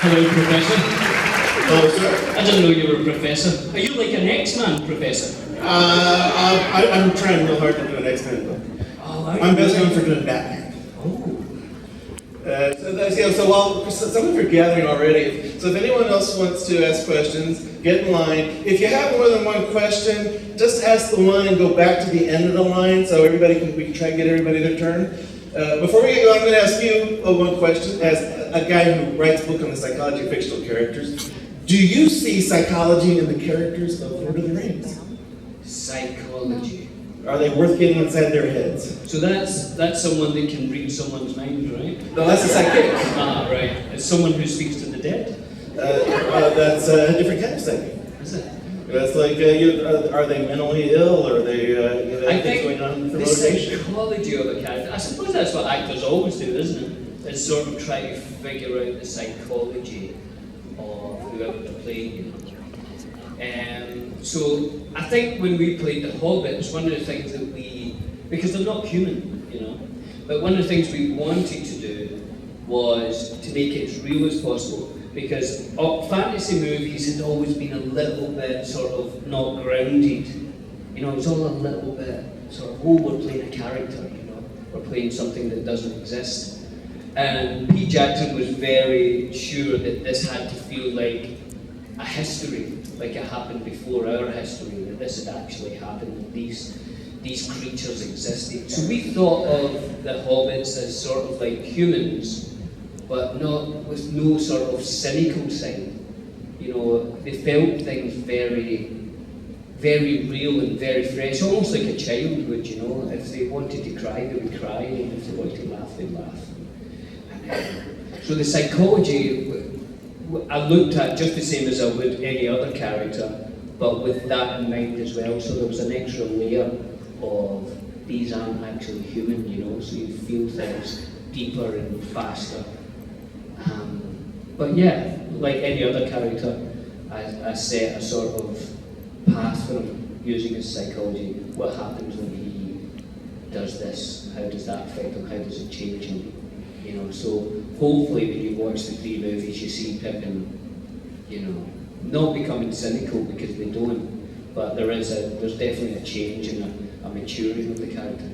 Hello, Professor. Hello, sir. I didn't know you were a professor. Are you like an X-Man, Professor? I'm trying real hard to do an X-Men book. Oh, I'm best known for doing Batman. Oh. While some of you are gathering already, so if anyone else wants to ask questions, get in line. If you have more than one question, just ask the one and go back to the end of the line so we can try to get everybody their turn. Before we get going, I'm going to ask you one question as a guy who writes a book on the psychology of fictional characters. Do you see psychology in the characters of Lord of the Rings? Psychology. Are they worth getting inside their heads? So that's someone that can read someone's mind, right? No, that's a psychic. Ah, right. It's someone who speaks to the dead? That's a different kind of psychic. Is it? That's like, are they mentally ill, or are they, I think going on for the motivation? psychology of a character, I suppose that's what actors always do, isn't it? Is sort of try to figure out the psychology of whoever they're playing, you know. So I think when we played the Hobbits, one of the things that because they're not human, you know, but one of the things we wanted to do was to make it as real as possible, because fantasy movies had always been a little bit sort of not grounded. You know, it was all a little bit sort of, oh, we're playing a character, you know, we're playing something that doesn't exist. And Pete Jackson was very sure that this had to feel like a history, like it happened before our history, that this had actually happened, that these creatures existed. So we thought of the Hobbits as sort of like humans, but not with no sort of cynical side. You know, they felt things very, very real and very fresh, almost like a child would, you know. If they wanted to cry, they would cry, and if they wanted to laugh, they'd laugh. So the psychology, I looked at just the same as I would any other character, but with that in mind as well. So there was an extra layer of these aren't actually human, you know, so you feel things deeper and faster. But yeah, like any other character, I set a sort of path for him using his psychology. What happens when he does this? How does that affect him? How does it change him? You know, so hopefully when you watch the 3 movies, you see Pippin, you know, not becoming cynical, because they don't, but there's definitely a change and a maturing of the character.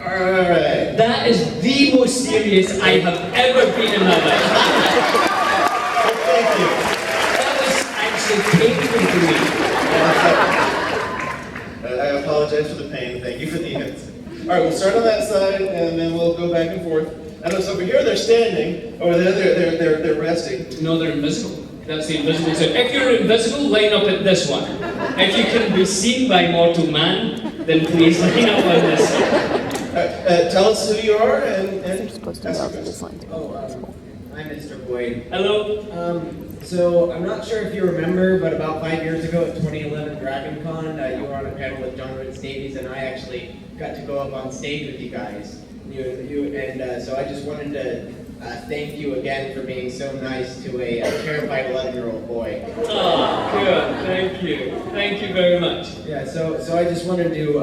Alright. That is the most serious I have ever been in my life. Thank you. That was actually painful to me. I apologize for the pain. Thank you for the hints. Alright, we'll start on that side, and then we'll go back and forth. And so over here they're standing, over there they're resting. No, they're invisible. That's the invisible side. If you're invisible, line up at this one. If you can be seen by mortal man, then please line up on this side. Tell us who you are and You're supposed to ask go your to this question. line. I'm Mr. Boyd. Hello. So I'm not sure if you remember, but about 5 years ago at 2011 Dragon Con, you were on a panel with John Rich Davies, and I actually got to go up on stage with you guys. So I just wanted to thank you again for being so nice to a terrified 11-year-old boy. Oh, good. Thank you. Thank you very much. Yeah. So I just wanted to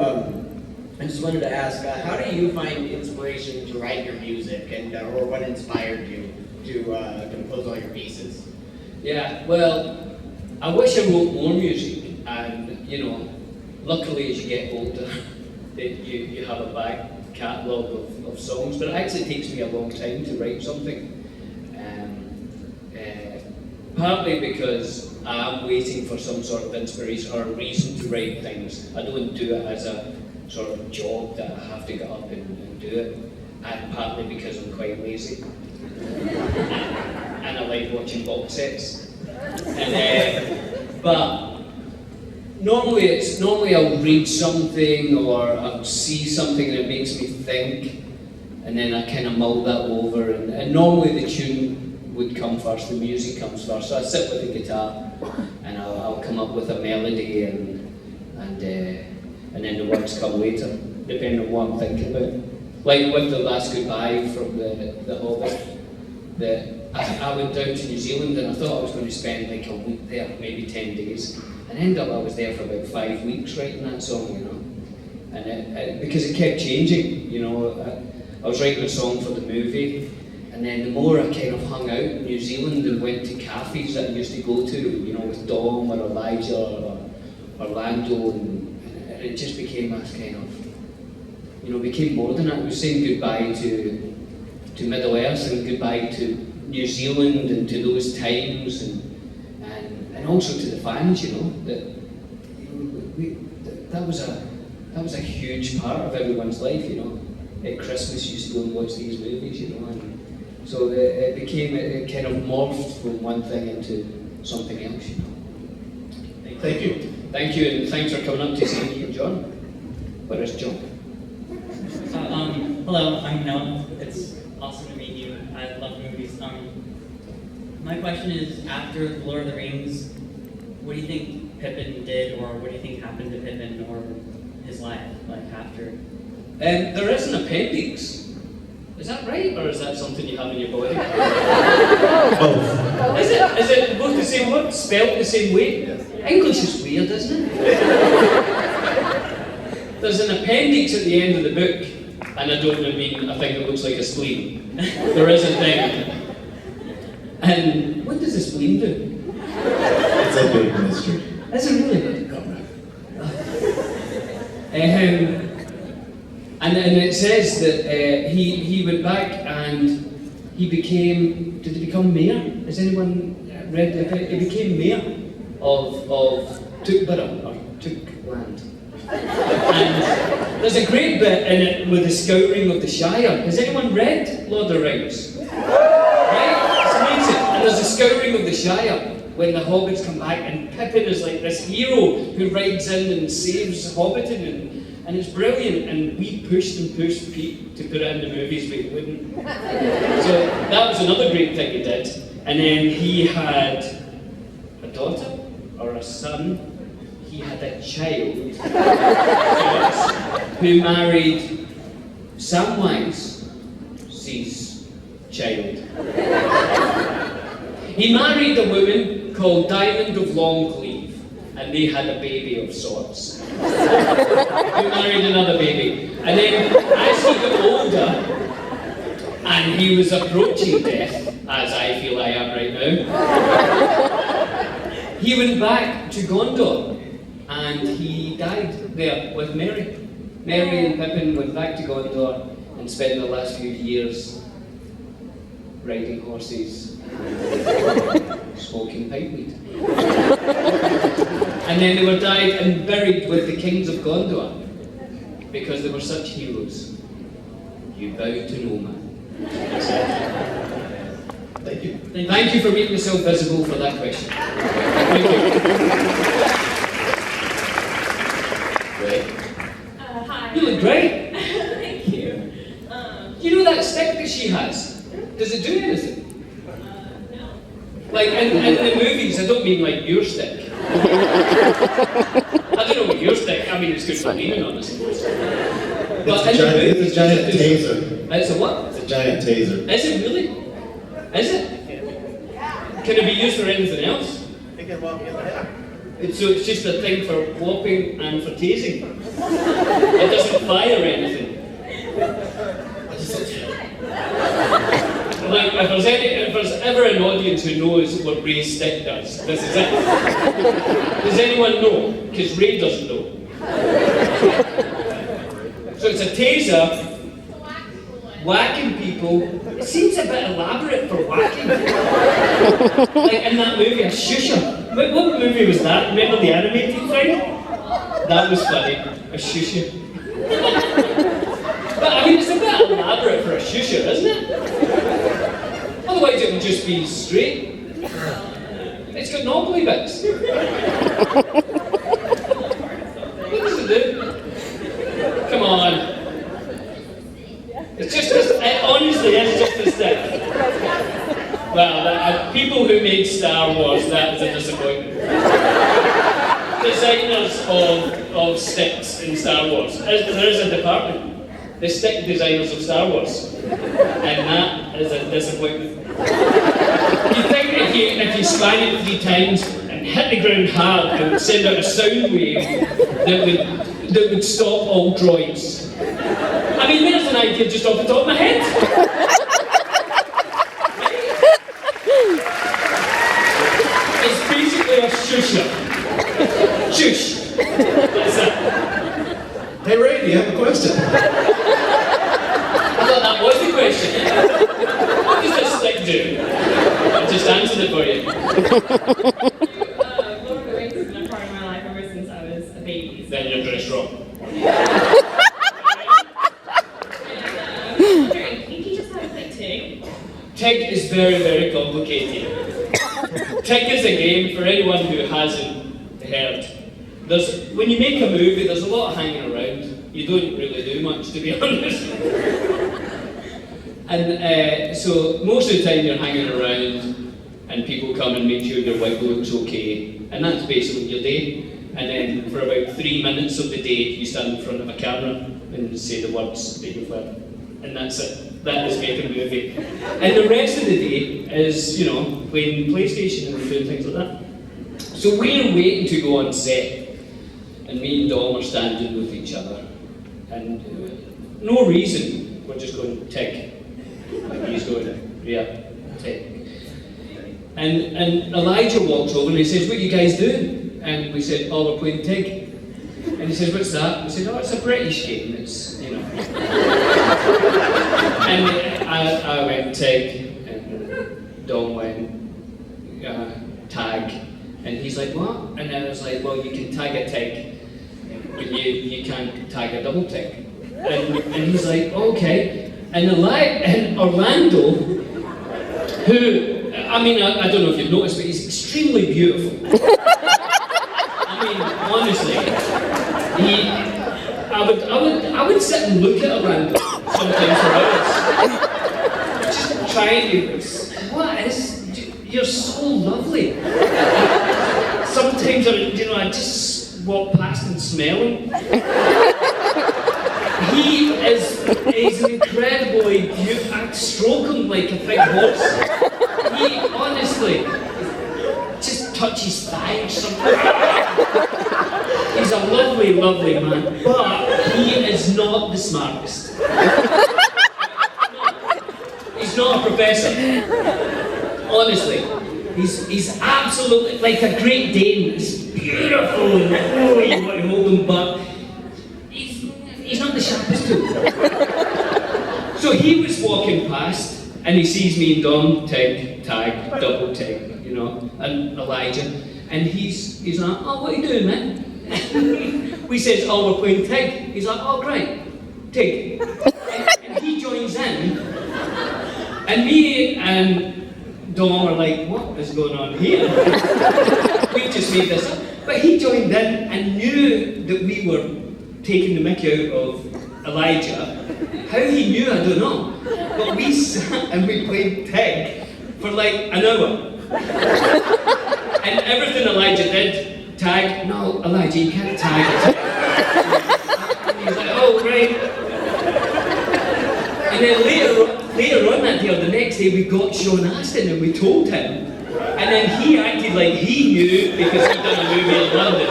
ask, how do you find inspiration to write your music, and or what inspired you to compose all your pieces? Yeah, well, I wish I wrote more music, and you know, luckily as you get older, you have a back catalogue of songs, but it actually takes me a long time to write something. Partly because I'm waiting for some sort of inspiration or a reason to write things. I don't do it as a sort of job that I have to get up and do it, and partly because I'm quite lazy. And I like watching box sets. But normally I'll read something or I'll see something that makes me think, and then I kind of mull that over. And normally the tune would come first, the music comes first. So I sit with the guitar and I'll come up with a melody, and then the words come later, depending on what I'm thinking about. Like with The Last Goodbye from the Hobbit, I went down to New Zealand and I thought I was going to spend like a week there, maybe 10 days. And ended up I was there for about 5 weeks writing that song, you know. And because it kept changing, you know. I was writing a song for the movie, and And then the more I kind of hung out in New Zealand and went to cafes that I used to go to, you know, with Dom or Elijah or Orlando, and it just became this kind of, you know, became more than that. It was saying goodbye to Middle Earth and goodbye to New Zealand and to those times, and also to the fans, you know, that that was a huge part of everyone's life, you know. At Christmas, you used to go and watch these movies, you know, and so it kind of morphed from one thing into something else, you know. Thank you. Thank you, and thanks for coming up to see me and John. Where is John? Hello, I'm Noah. It's awesome to meet you. I love movies. My question is, after The Lord of the Rings, what do you think Pippin did, or what do you think happened to Pippin or his life, like after? There is an appendix. Is that right, or is that something you have in your body? Both. Is it both the same word, spelled the same way? Yes. English is weird, isn't it? There's an appendix at the end of the book, and I don't mean a thing that looks like a spleen. There is a thing. And what does a spleen do? It's a big mystery. Is it really? And it says that he went back and he became, did he become mayor? Has anyone read the book? He became mayor of Tookborough, or Tookland. And there's a great bit in it with the scouring of the Shire. Has anyone read Lord of the Rings? Right? It's amazing. And there's a scouring of the Shire when the hobbits come back, and Pippin is like this hero who rides in and saves Hobbiton, and it's brilliant, and we pushed Pete to put it in the movies, but he wouldn't. So that was another great thing he did. And then he had a daughter or a son. He had a child who married Samwise's child. He married a woman called Diamond of Longcleave, and they had a baby of sorts. He married another baby. And then as he got older, and he was approaching death, as I feel I am right now, he went back to Gondor, and he died there with Merry. Merry and Pippin went back to Gondor and spent the last few years riding horses and smoking pipeweed. And then they were died and buried with the kings of Gondor because they were such heroes. You bow to no man. Thank you. Thank you for making yourself visible for that question. Thank you. Great. Hi. You look great. Thank you. You know that stick that she has? Does it do anything? No. Like in the movies, I don't mean like your stick. I don't know what your stick, I mean it's good for leaning on, I suppose. But in the movies, It's a giant does it do taser. something? It's a what? It's a giant taser. Is it really? Is it? Can it be used for anything else? It can walk in the head. So it's just a thing for whopping and for tasing. It doesn't fire anything. Like, if there's ever an audience who knows what Ray's stick does, this is it. Does anyone know? Because Ray doesn't know. So it's a taser, whacking people. It seems a bit elaborate for whacking. Like in that movie, a shusher. What movie was that? Remember the animated thing? That was funny. A shusher. But I mean, it's a bit elaborate for a shusher, isn't it? Otherwise it would just be straight. It's got knobbly bits. What does it do? Come on. It's just it honestly is just a stick. Well, people who made Star Wars, that was a disappointment. Designers of sticks in Star Wars. There is a department. The stick designers of Star Wars. And that is a disappointment. You think if you span it 3 times and hit the ground hard, it would send out a sound wave that would stop all droids. I mean, there's an idea just off the top of my head. Tulsa? I thought that was the question. What does this stick do? I'll just answer it for you. Lord of the Rings has been a part of my life ever since I was a baby. Then you're very strong. Can you teach us how to play Tig? Tig is very, very complicated. Tig is a game for anyone who hasn't heard. When you make a movie, there's a lot of hanging around. You don't really do much, to be honest. And so most of the time you're hanging around and people come and make sure your wig looks okay. And that's basically your day. And then for about 3 minutes of the day, you stand in front of a camera and say the words that you've learned. And that's it. That is making a movie. And the rest of the day is, playing PlayStation and doing things like that. So we're waiting to go on set. And me and Dom are standing with each other. And no reason, we're just going, Tig. And he's going, yeah, Tig. And Elijah walks over and he says, what are you guys doing? And we said, oh, we're playing Tig. And he says, what's that? We said, oh, it's a British game. It's, And I went Tig, and Dom went tag. And he's like, what? And I was like, well, you can tag a Tig, but you can't tag a double Tig. And he's like, okay. And Orlando, who, I don't know if you've noticed, but he's extremely beautiful. Honestly, I would sit and look at Orlando sometimes for hours. Just trying to, you're so lovely. Sometimes I just walk past and smell him. He's an incredibly beautiful, I'd stroke him like a big horse. He honestly just touches thigh or something. He's a lovely, lovely man, but he is not the smartest. He's not a professor. Honestly, he's absolutely like a Great Dane. He's beautiful and you want to hold him, but he's not the sharpest tool. So he was walking past and he sees me and Dom, Tig, tag, double Tig, and Elijah, and he's like, oh, what are you doing, man? We says, oh, we're playing Tig. He's like, oh, great, Tig. And he joins in, and me and Dom are like, what is going on here? We just made this up. But he joined in and knew that we were taking the mickey out of Elijah. How he knew, I don't know. But we sat and we played Tig for like an hour. And everything Elijah did, tag, no, Elijah, you can't tag. And he's like, oh, right. And then later on that day, or the next day, we got Sean Astin and we told him. And then he acted like he knew because he'd done a movie in London.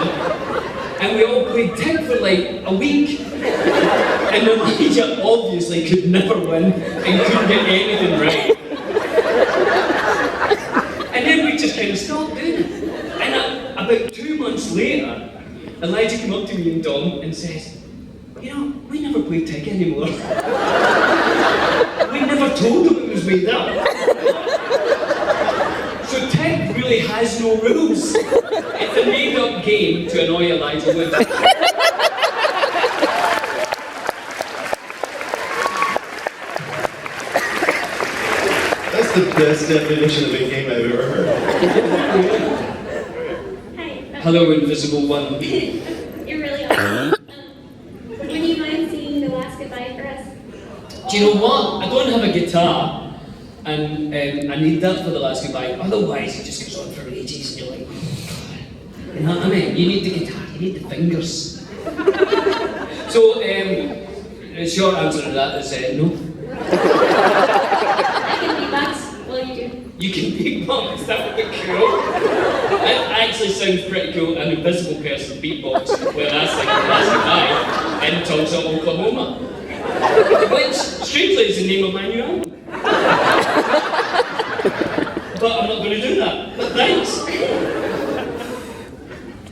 And we all played Tig for like a week. And Elijah obviously could never win and couldn't get anything right. And then we just kind of stopped doing it. And about 2 months later, Elijah came up to me and Dom and says, we never play Tig anymore. We never told them it was made up. So Tig really has no rules. It's a made-up game to annoy Elijah with. That's the best definition of a game I've ever heard. Hi. Hello, invisible one. You're really awesome. Would you mind singing the last goodbye for us? Do you know what? I don't have a guitar, and I need that for the last goodbye. Otherwise, it just goes on for ages, and you're like, you know what I mean? You need the guitar, you need the fingers. So, the short answer to that is no. I can beatbox. Well, you do. You can beatbox, that would be cool. It actually sounds pretty cool, an invisible person beatboxing when I sing the last goodbye in Tulsa, Oklahoma. Which, strangely, is the name of my new album. But I'm not going to do that. But thanks.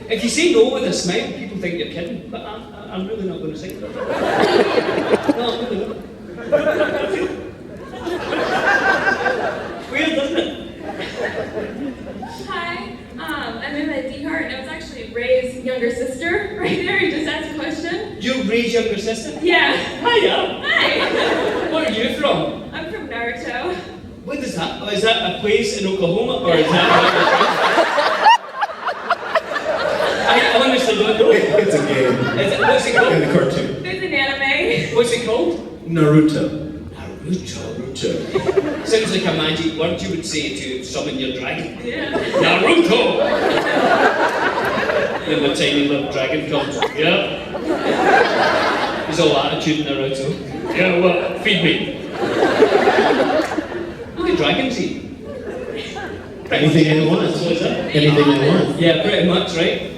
If you say no with a smile, people think you're kidding. But I I'm really not going to sing. No, I'm really not. Weird, doesn't it? Hi, I'm Emma Dehart, and I was actually Ray's younger sister right there. He just asked a question. You Ray's younger sister? Yeah. Hiya. Hi. Where are you from? I'm from Naruto. What is that? Oh, is that a place in Oklahoma, or is that? I honestly don't know. It's a game. What's it And called? a cartoon. It's an anime. What's it called? Naruto. Naruto. Naruto. Sounds like a magic word you would say to summon your dragon. Yeah. Naruto! Then the tiny little dragon comes. Yeah. He's all attitude, Naruto. Yeah, well, feed me. What do dragons eat? Anything they want. What's that? Anything they want. Yeah, pretty much, right?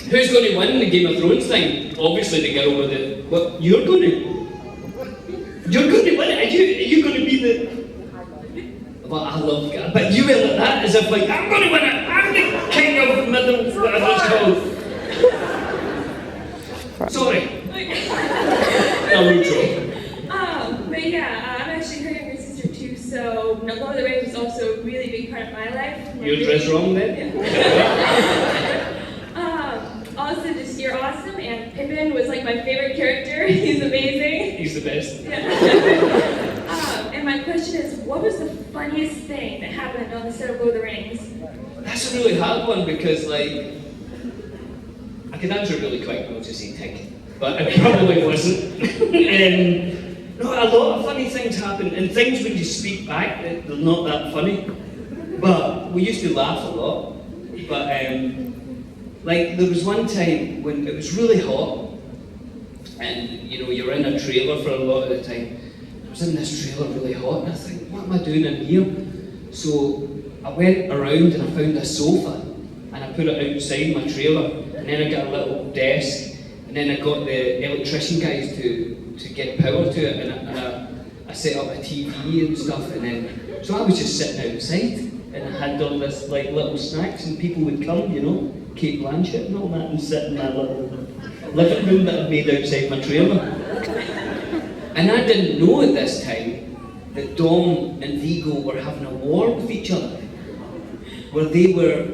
Who's going to win the Game of Thrones thing? Obviously the girl with the... What? You're going to? You're going to win it? Are you going to be the... Well, I love... But you went like that as if like, I'm going to win it! I'm the king of middle... Whatever it's called. Sorry. Naruto. But yeah, I'm actually her younger sister too, so Lord of the Rings was also a really big part of my life. You're dressed wrong then? Also, just you're awesome, and Pippin was like my favorite character. He's amazing. He's the best. Yeah. And my question is, what was the funniest thing that happened on the set of Lord of the Rings? That's a really hard one because, like, I could answer it really quick, I'll just say tick. But it probably wasn't. No, a lot of funny things happen, and things when you speak back, they're not that funny. But we used to laugh a lot. But, like, there was one time when it was really hot, and, you know, you're in a trailer for a lot of the time. I was in this trailer really hot, and I think, what am I doing in here? So I went around and I found a sofa, and I put it outside my trailer, and then I got a little desk, and then I got the electrician guys to get power to it, and I set up a TV and stuff, and then, so I was just sitting outside, and I had all this like little snacks, and people would come, you know, Kate Blanchett and all that, and sit in my little living room that I'd made outside my trailer. And I didn't know at this time that Dom and Vigo were having a war with each other, where they were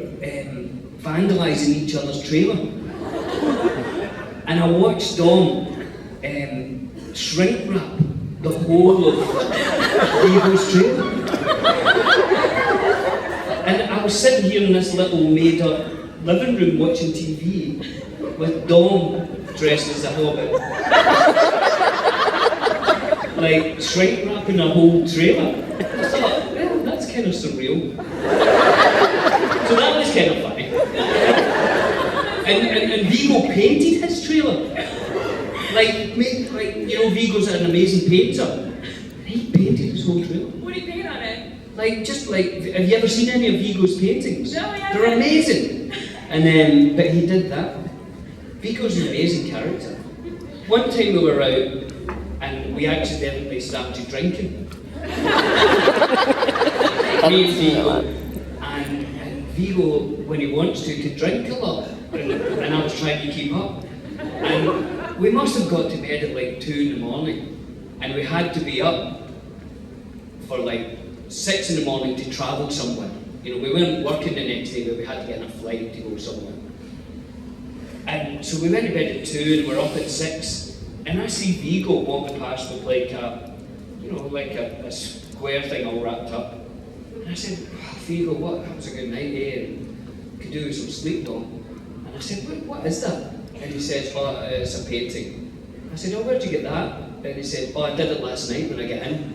vandalising each other's trailer. And I watched Dom shrink wrap the whole of Vigo's trailer. And I was sitting here in this little made-up living room watching TV with Dom dressed as a hobbit. Like, shrink wrapping a whole trailer. I thought, well, that's kind of surreal. So that was kind of funny. And Vigo painted his trailer. Like, you know, Vigo's an amazing painter. He painted his whole trailer. What do you paint on it? Like, just like, have you ever seen any of Vigo's paintings? No, I haven't. They're amazing. And but he did that. Vigo's an amazing character. One time we were out, and we accidentally started drinking. Me and Vigo. And Vigo, when he wants to, can drink a lot. And I was trying to keep up. And we must have got to bed at like 2 in the morning. And we had to be up for like 6 in the morning to travel somewhere. You know, we weren't working the next day, but we had to get on a flight to go somewhere. And so we went to bed at 2 and we're up at 6. And I see Vigo walk past with like a, you know, like a square thing all wrapped up. And I said, oh, Vigo, that was a good night, eh? And could do with some sleep though. And I said, what is that? And he says, oh, it's a painting. I said, oh, where'd you get that? And he said, oh, I did it last night when I got in.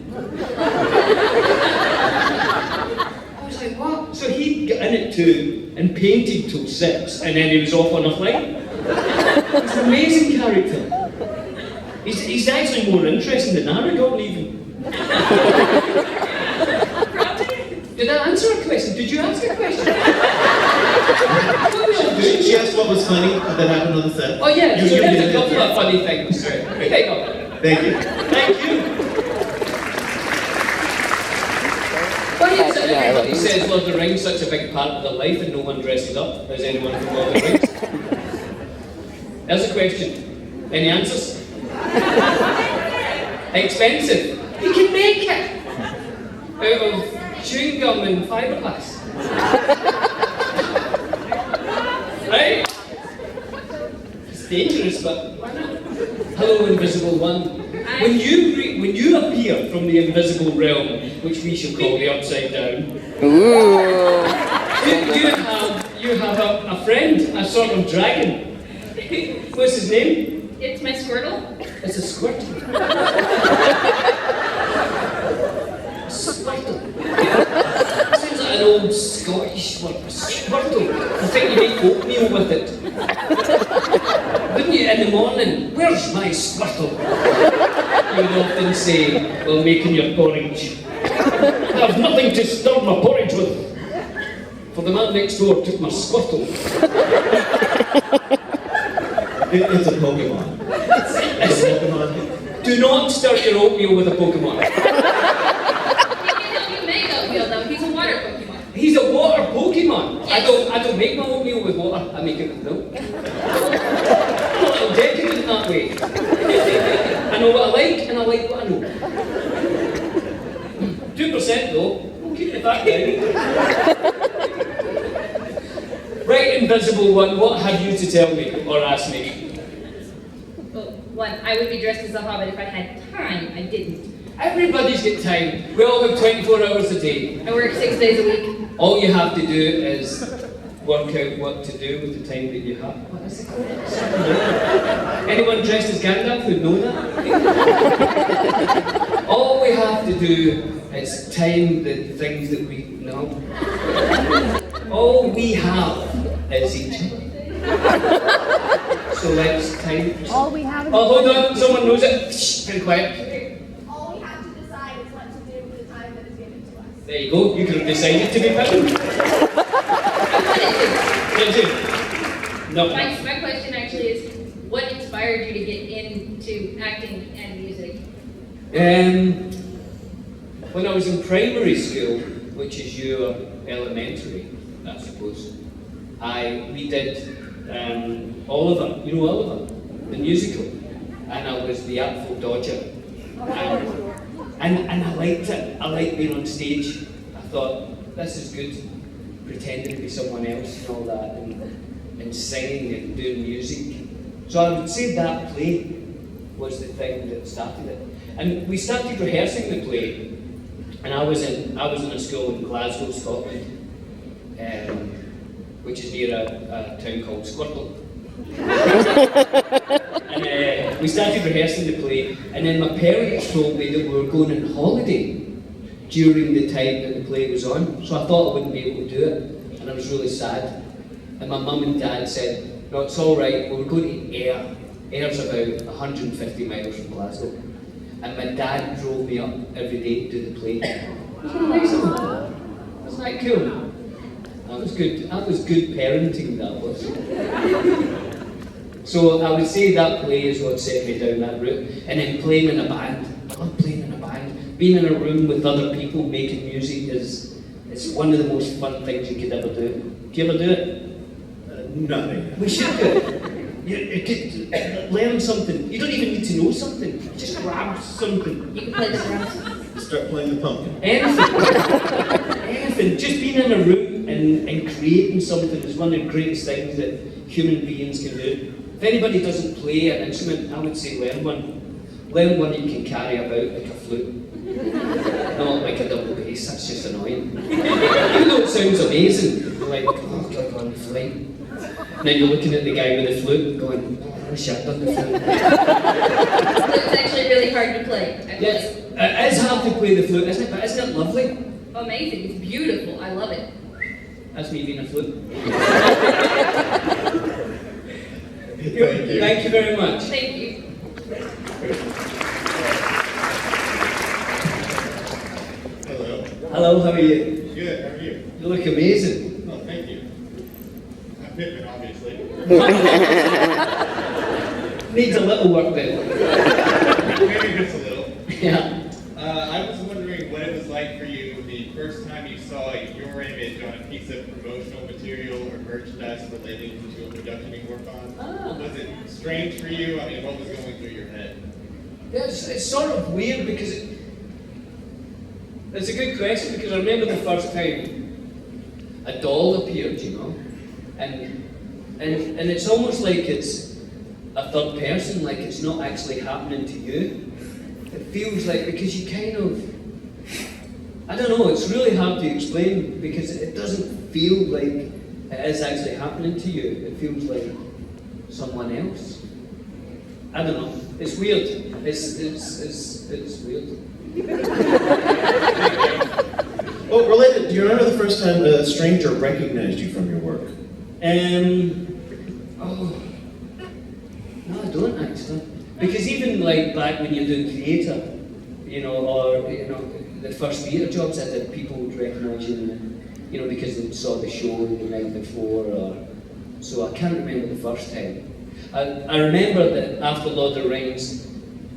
I was like, what? So he got in at 2 and painted till 6, and then he was off on a flight. He's an amazing character. He's actually more interesting than Aragorn even. Did I answer a question? Did you ask a question? She asked what was funny that happened on the set. Oh yeah, You so give me there's a the couple answer. of funny things. There you go. Thank you. Thank you. Why is it everybody says Lord of the Rings such a big part of their life and no one dresses up as anyone from Lord of the Rings? There's a question. Any answers? Expensive. You can make it out of chewing gum and fiberglass. Right? It's dangerous, but why not? Hello, invisible one. When you appear from the invisible realm, which we shall call the upside down, you have a friend, a sort of dragon. What's his name? It's my Squirtle. It's a squirtle. Squirtle. Sounds like an old Scottish word. Squirtle. I think you make oatmeal with it. Wouldn't you, in the morning? Where's my squirtle? You would often say, well, making your porridge. I have nothing to stir my porridge with. For the man next door took my squirtle. It's a Pokemon. It's a Pokemon. Do not stir your oatmeal with a Pokemon. He can help you make oatmeal though. He's a water Pokemon. He's a water Pokemon. I don't make my oatmeal with water. I make it with milk. I'm a little decadent that way. I know what I like, and I like what I know. 2% though. We'll keep it that down. Right, invisible one. What have you to tell me or ask me? Well, one, I would be dressed as a hobbit if I had time. I didn't. Everybody's got time. We all have 24 hours a day. I work 6 days a week. All you have to do is work out what to do with the time that you have. What is it called? Anyone dressed as Gandalf would know that? All we have to do is time the things that we know. All we have is each other. So let's time. All we have is Oh, hold on. Someone knows it. Shh, very quiet. all we have to decide is what to do with the time that is given to us. There you go. You could have decided to be Pippin. Did you? No. My question actually is, what inspired you to get into acting and music? When I was in primary school, which is your elementary, I suppose, we did Oliver, you know Oliver, the musical, and I was the Artful Dodger, and I liked it. I liked being on stage. I thought, this is good, pretending to be someone else and all that, and singing and doing music. So I would say that play was the thing that started it. And we started rehearsing the play, and I was in a school in Glasgow, Scotland, which is near a town called Squirtle. And we started rehearsing the play, and then my parents told me that we were going on holiday during the time that the play was on, so I thought I wouldn't be able to do it, and I was really sad. And my mum and dad said, no, it's all right, we were going to Ayr. Ayr's about 150 miles from Glasgow. And my dad drove me up every day to do the play. Wasn't that cool? That was good. That was good parenting, that was. So I would say that play is what set me down that route. And then playing in a band. I love playing in a band. Being in a room with other people making music is one of the most fun things you could ever do. Do you ever do it? Nothing. We should do it. You could learn something. You don't even need to know something. Just grab something. You can play the drums. Start playing the pumpkin. Anything. Anything. Just being in a room and creating something is one of the greatest things that human beings can do. If anybody doesn't play an instrument, I would say learn one. Learn one you can carry about like a flute. Not like a double bass, that's just annoying. Even though it sounds amazing, you're like, oh God, on the flight. And then you're looking at the guy with the flute going, oh, I wish I'd done the flute. It's actually really hard to play. Yes, it is hard to play the flute, isn't it? But isn't it lovely? Amazing. It's beautiful. I love it. That's me being a flute. Thank you. Thank you very much. Thank you. Hello. Hello, how are you? Good, how are you? You look amazing. Oh, thank you. I'm Pippin, obviously. Needs a little work then. Maybe just a little. Yeah. I was wondering what it was like for you the first time you saw your your image on a piece of promotional material or merchandise relating to a production you work on. Ah. Was it strange for you? I mean, what was going through your head? Yeah, it's sort of weird because it's a good question because I remember the first time a doll appeared, you know, and it's almost like it's a third person, like it's not actually happening to you. It feels like because you kind of, I don't know, it's really hard to explain because it doesn't feel like it is actually happening to you. It feels like someone else. I don't know. It's weird. It's weird. Well, related, do you remember the first time a stranger recognized you from your work? Oh, no, I don't actually. Because even like back when you're doing theatre, you know, or you know, the first theatre jobs I did, people would recognise you, you know, because they saw the show the night before, or so I can't remember the first time. I remember that after Lord of the Rings,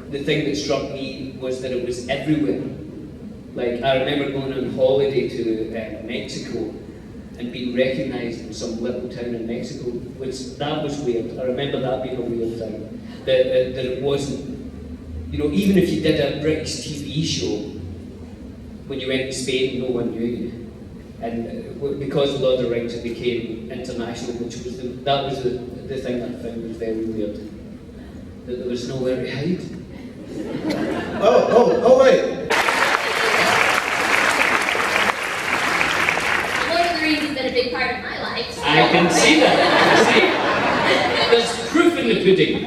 the thing that struck me was that it was everywhere. Like, I remember going on holiday to Mexico and being recognised in some little town in Mexico, which that was weird. I remember that being a weird thing. That it wasn't, you know, even if you did a British TV show, when you went to Spain, no one knew you. And because of Lord of the Rings, it became international, which was that was the thing that I found was very weird. That there was nowhere to hide. Oh, wait. Lord of the Rings has been a big part of my life. So. I can see that. There's proof in the pudding.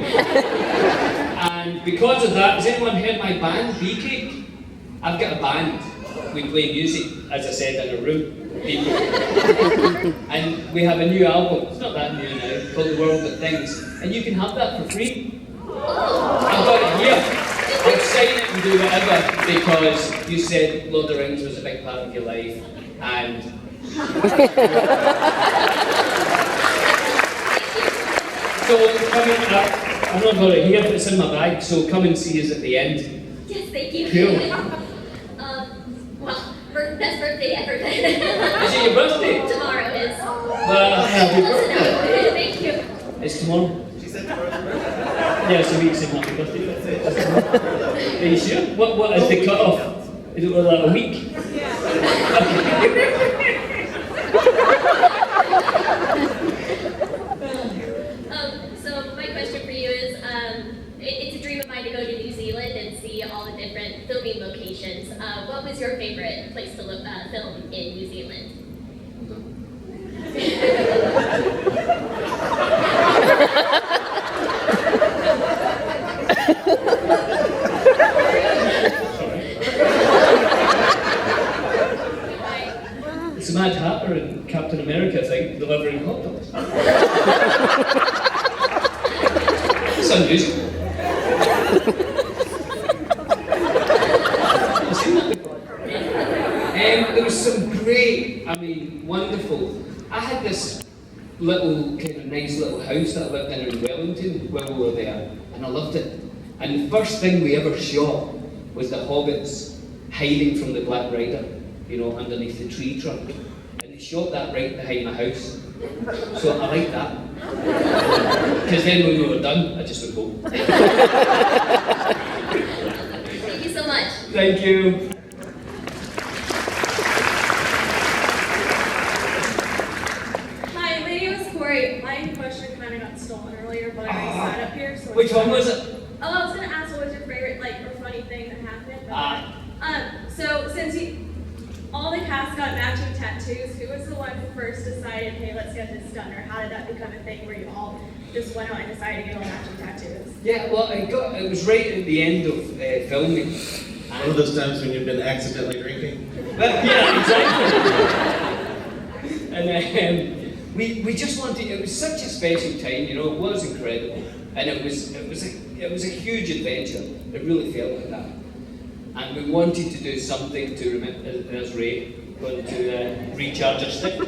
And because of that, has anyone heard my band, Beecake? I've got a band. We play music, as I said, in a room. People. And we have a new album, it's not that new now, called The World That Things. And you can have that for free. I've got it here. I'll sign it and do whatever because you said Lord of the Rings was a big part of your life. And so come in, I'm not got it here, but it's in my bag, so come and see us at the end. Yes, thank you. Cool. Well, best birthday ever then. Is it your birthday? Tomorrow is. Well, happy birthday. Thank you. It's tomorrow. She said tomorrow. Yeah, so we can say happy birthday. Are you sure? What is the cut-off? Is it like a week? So my question for you is, it's a dream of mine to go to New Zealand and see all the different filming locations. What was your favorite place to film in New Zealand? It's Mad Hatter and Captain America, I think, delivering hot dogs. It's unusual. I've seen that before. There was some great, wonderful. I had this little, kind of nice little house that I lived in Wellington while we were there, and I loved it. And the first thing we ever shot was the hobbits hiding from the Black Rider, you know, underneath the tree trunk. And they shot that right behind my house. So I liked that. Because then when we were done, I just would go. Thank you so much. Thank you. Hi, my name is Corey. My question kind of got stolen earlier, but I already sat up here. So Which one was it? Oh, I was gonna ask what was your favorite, like, or funny thing that happened. But, so since all the cast got matching tattoos, who was the one who first decided, hey, let's get this done, or how did that become a thing where you all just went out and decided to get all matching tattoos? Yeah, well, it was right at the end of filming. One of those times when you've been accidentally drinking. Yeah, exactly. And we just wanted. It was such a special time, you know. It was incredible, and it was a huge adventure. It really felt like that. And we wanted to do something to remember. There's Ray going to recharge her stick.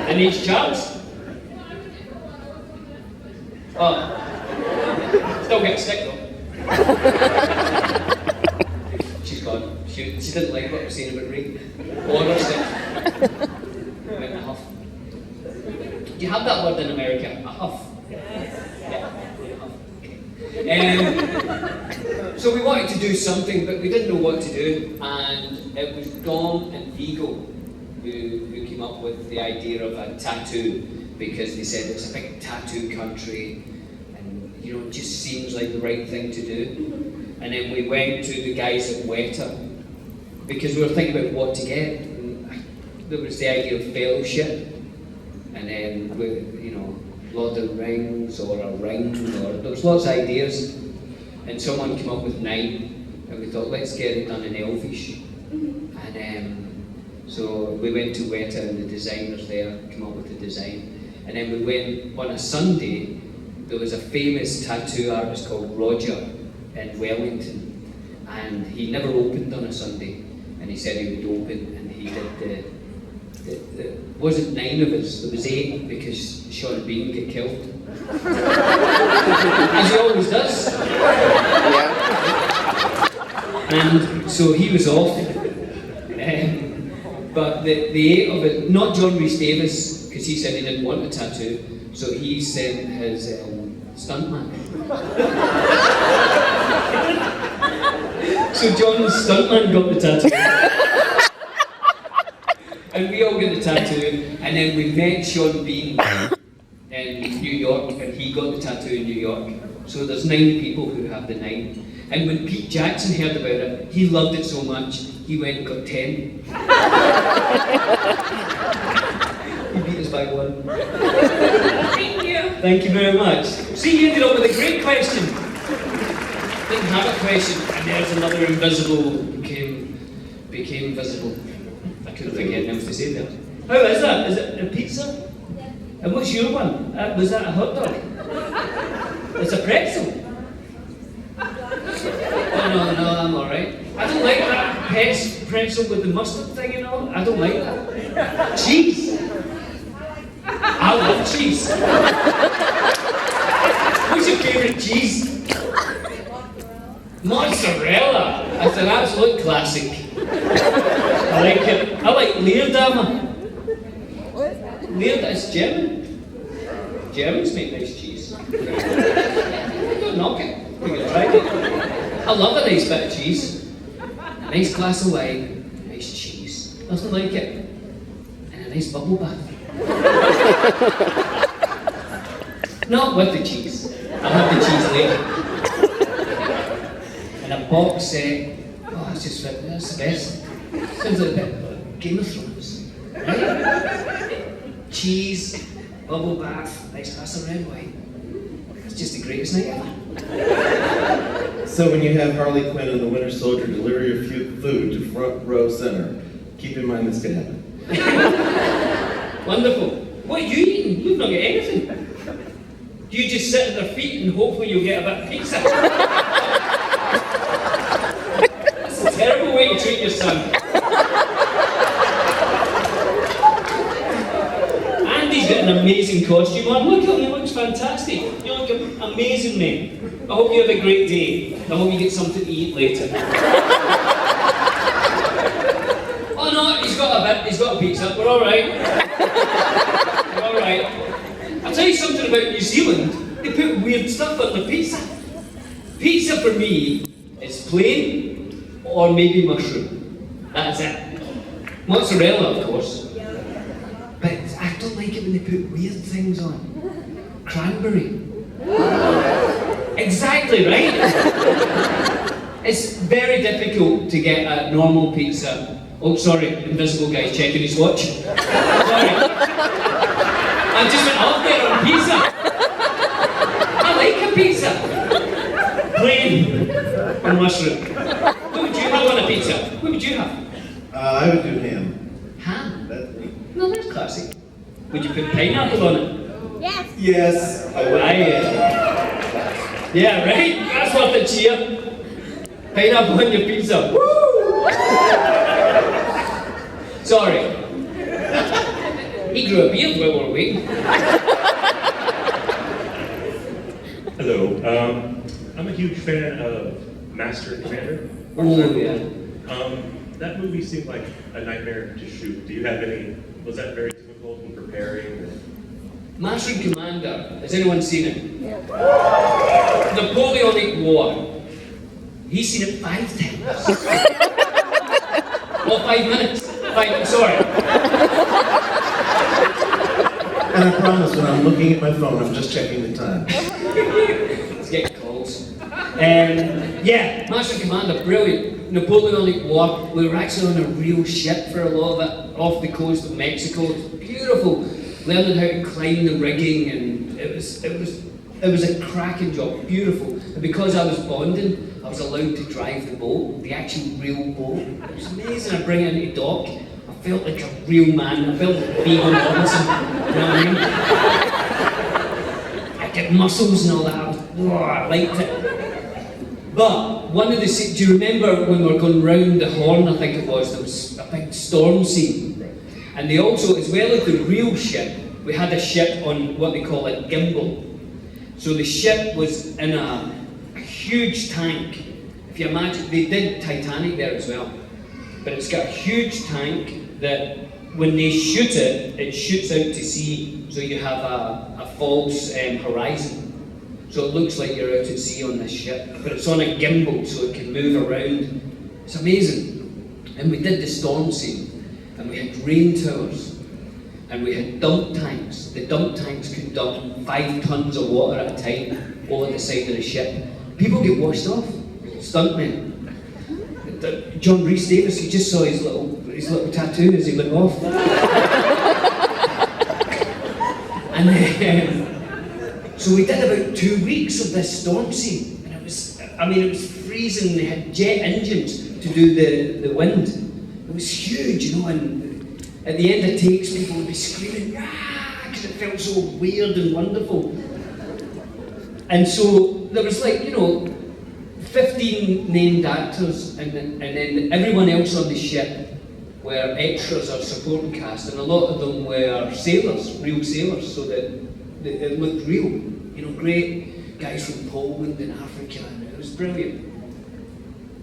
And each charge. Oh, still get a stick though. She's gone. She didn't like what I was saying about rain. Water stuff. Went a huff. Do you have that word in America? A huff? Yeah. A huff. Okay. So we wanted to do something, but we didn't know what to do, and it was Dom and Vigo who came up with the idea of a tattoo, because they said it's a big tattoo country, and you know, it just seems like the right thing to do. And then we went to the guys at LOTR, because we were thinking about what to get. And there was the idea of fellowship, and then you know, Lord of the Rings or a ring, or there was lots of ideas, and someone came up with 9, and we thought, let's get it done in Elvish. And so we went to LOTR, and the designers there came up with the design, and then we went on a Sunday. There was a famous tattoo artist called Roger in Wellington, and he never opened on a Sunday, and he said he would open, and he did the wasn't 9 of us, there was 8, because Sean Bean got killed. As he always does. And so he was off. But the 8 of it, not John Rhys Davis, because he said he didn't want a tattoo, so he sent his stuntman. So John's stuntman got the tattoo. And we all got the tattoo, and then we met Sean Bean in New York, and he got the tattoo in New York. So there's 9 people who have the 9. And when Pete Jackson heard about it, he loved it so much, he went and got 10. He beat us by 1. Thank you. Thank you very much. See, you ended up with a great question. Didn't have a question, and there's another invisible became visible. I couldn't think of anything else to say there. How is that? Is it a pizza? Yeah. And what's your one? Was that a hot dog? It's a pretzel. Oh no, I'm alright. I don't like that pretzel with the mustard thing and all. I don't like that. Cheese. I love cheese. What's your favourite cheese? Mozzarella. That's an absolute classic. I like it. I like Leerdama. Leerd is German. Germans make nice cheese. Don't knock it. We can try it. I love a nice bit of cheese. A nice glass of wine, nice cheese. Nothing like it. And a nice bubble bath. Not with the cheese. I'll have the cheese later. And a box set. Oh, that's just that's the best. Sounds like a bit of Game of Thrones. Right? Cheese, bubble bath, nice glass of red wine. It's just the greatest night ever. So when you have Harley Quinn and the Winter Soldier deliver your food to front row center, keep in mind this could happen. Wonderful. What are you eating? You've not got anything. Do you just sit at their feet and hopefully you'll get a bit of pizza? That's a terrible way to treat your son. Andy's got an amazing costume on. Look at him, he looks fantastic. You look amazing, mate. I hope you have a great day. I hope you get something to eat later. Oh no, he's got a pizza. We're alright. We're alright. I'll tell you something about New Zealand. They put weird stuff on the pizza. Pizza for me is plain or maybe mushroom. That's it. Mozzarella, of course. But I don't like it when they put weird things on. Cranberry. Exactly, right? It's very difficult to get a normal pizza. Oh, sorry, invisible guy's checking his watch. Sorry. I just went off there on pizza. I like a pizza. Plain or mushroom. What would you have on a pizza? What would you have? I would do ham. Ham? That's me. No, that's classic. Would you put pineapple on it? Yes. Yes. Oh, yeah, right? That's what the cheer. Pineapple on your pizza. Woo! Sorry. He grew a beard while we were waiting. Hello. I'm a huge fan of Master and Commander. Oh, yeah. That movie seemed like a nightmare to shoot. Do you have any, was that very difficult in preparing? Martian Commander, has anyone seen it? Yeah. Napoleonic War. He's seen it 5 times. Well, 5 minutes. Sorry. And I promise when I'm looking at my phone, I'm just checking the time. It's getting calls. Yeah, Martian Commander, brilliant. Napoleonic War. We were actually on a real ship for a lot of it, off the coast of Mexico. It was beautiful. Learning how to climb the rigging, and it was a cracking job, beautiful. And because I was bonding, I was allowed to drive the boat, the actual real boat. It was amazing. I bring it into dock. I felt like a real man. I felt like Beagle Robinson. You know what I mean? I get muscles and all that. I liked it. But one of the do you remember when we were going round the Horn? I think it was. There was a big storm scene. And they also, as well as the real ship, we had a ship on what they call a gimbal. So the ship was in a huge tank. If you imagine, they did Titanic there as well. But it's got a huge tank that when they shoot it, it shoots out to sea, so you have a false horizon. So it looks like you're out at sea on this ship, but it's on a gimbal, so it can move around. It's amazing. And we did the storm scene. And we had rain towers, and we had dump tanks. The dump tanks could dump 5 tons of water at a time over the side of the ship. People get washed off, stuntmen. John Rhys Davis, you just saw his little tattoo as he went off. And so we did about 2 weeks of this storm scene, and it was freezing. They had jet engines to do the wind. It was huge, you know, and at the end of takes, people would be screaming, "Ah!" because it felt so weird and wonderful. And so there was 15 named actors, and then everyone else on the ship were extras or supporting cast, and a lot of them were sailors, real sailors, so that it looked real. You know, great guys from Poland and Africa, and it was brilliant.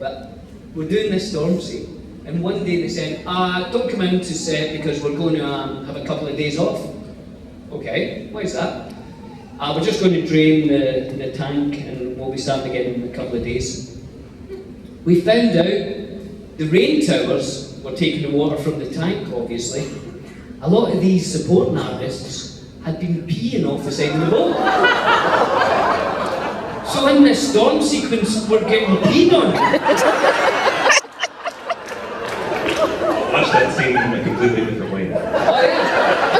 But we're doing this storm scene. And one day they said, don't come in to set because we're going to have a couple of days off. Okay, why is that? We're just going to drain the tank and we'll be starting again in a couple of days. We found out the rain towers were taking the water from the tank, obviously. A lot of these supporting artists had been peeing off the side of the boat. So in this storm sequence, we're getting peed on. Watch that scene in a completely different way. Oh yeah.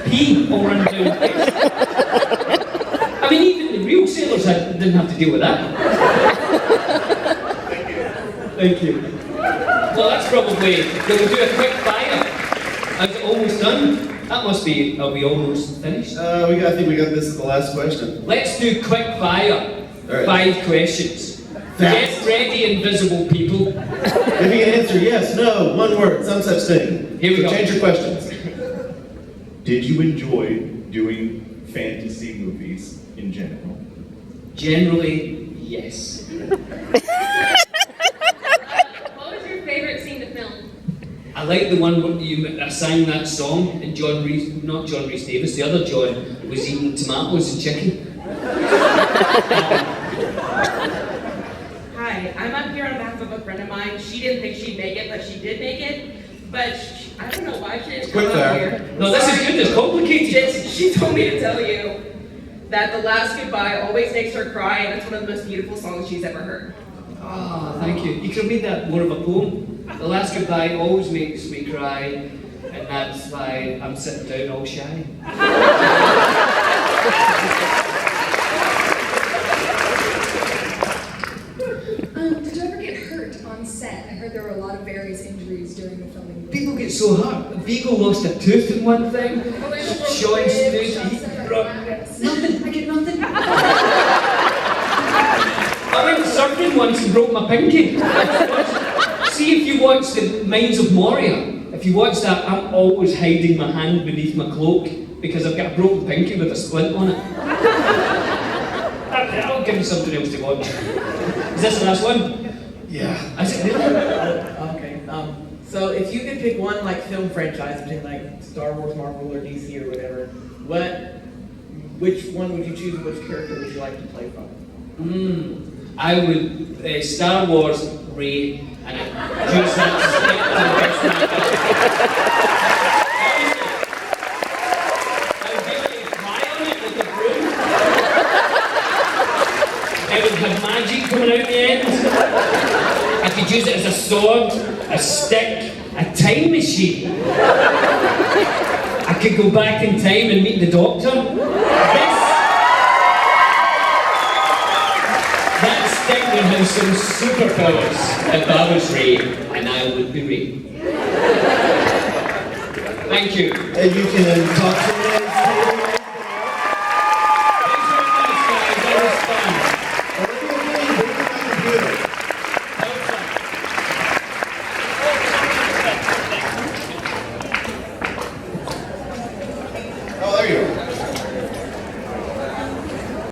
Pee all run down the face. I mean, even the real sailors didn't have to deal with that. Thank you. Well, that's probably, can we do a quick fire? Is it almost done? That must be, are we almost finished? I think we got this as the last question. Let's do quick fire. All right. 5 questions. Get ready, invisible people. If you can answer yes, no, one word, some such thing. Here we go. Change your questions. Did you enjoy doing fantasy movies in general? Generally, yes. What was your favorite scene to film? I like the one where you sang that song and not John Rhys Davis, the other John was eating tomatoes and chicken. Hi, I'm up here on behalf of a friend of mine. She didn't think she'd make it, but she did make it. But I don't know why she didn't come up here. No, this is good, it's complicated. She told me to tell you that The Last Goodbye always makes her cry, and it's one of the most beautiful songs she's ever heard. Ah, thank you. You can read that more of a poem. The last goodbye always makes me cry, and that's why I'm sitting down all shy. Did you ever get hurt on set? I heard there were a lot of various injuries during the filming. People get so hurt. Vigo lost a tooth in one thing. Sean's tooth, he broke. Nothing, I get nothing. I went surfing once and broke my pinky. See, if you watch the Mines of Moria, if you watch that, I'm always hiding my hand beneath my cloak because I've got a broken pinky with a splint on it. I'll give you something else to watch. Is this the last one? Yeah. I said, really? Okay. So if you could pick one like film franchise between like Star Wars, Marvel, or DC or whatever, which one would you choose and which character would you like to play from? I would Star Wars Rey and I'd use that stick to the best of my ability. I would be able to fly on it like a broom. It would have magic coming out the end. I could use it as a sword, a stick, a time machine. I could go back in time and meet the Doctor. That stick would have some superpowers if I was Rey, and I would be Rey. Thank you. And you can talk to me